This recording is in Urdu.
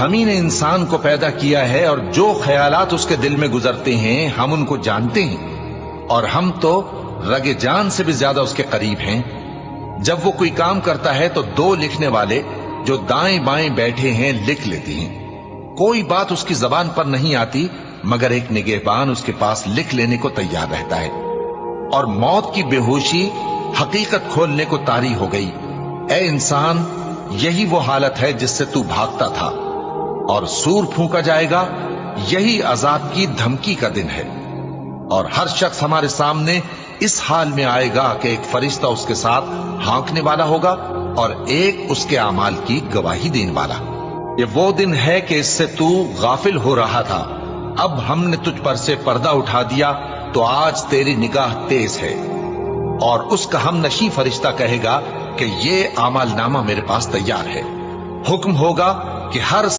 ہم ہی نے انسان کو پیدا کیا ہے اور جو خیالات اس کے دل میں گزرتے ہیں ہم ان کو جانتے ہیں، اور ہم تو رگ جان سے بھی زیادہ اس کے قریب ہیں۔ جب وہ کوئی کام کرتا ہے تو دو لکھنے والے جو دائیں بائیں بیٹھے ہیں لکھ لیتے ہیں۔ کوئی بات اس کی زبان پر نہیں آتی مگر ایک نگہبان اس کے پاس لکھ لینے کو تیار رہتا ہے۔ اور موت کی بے ہوشی حقیقت کھولنے کو طاری ہو گئی۔ اے انسان، یہی وہ حالت ہے جس سے تو بھاگتا تھا، اور سور پھونکا جائے گا، یہی عذاب کی دھمکی کا دن ہے۔ اور ہر شخص ہمارے سامنے اس حال میں آئے گا کہ ایک فرشتہ اس کے ساتھ ہانکنے والا ہوگا اور ایک اس کے اعمال کی گواہی دینے والا۔ یہ وہ دن ہے کہ اس سے تو غافل ہو رہا تھا، اب ہم نے تجھ پر سے پردہ اٹھا دیا تو آج تیری نگاہ تیز ہے۔ اور اس کا ہم نشیں فرشتہ کہے گا کہ یہ اعمال نامہ میرے پاس تیار ہے۔ حکم ہوگا کہ ہر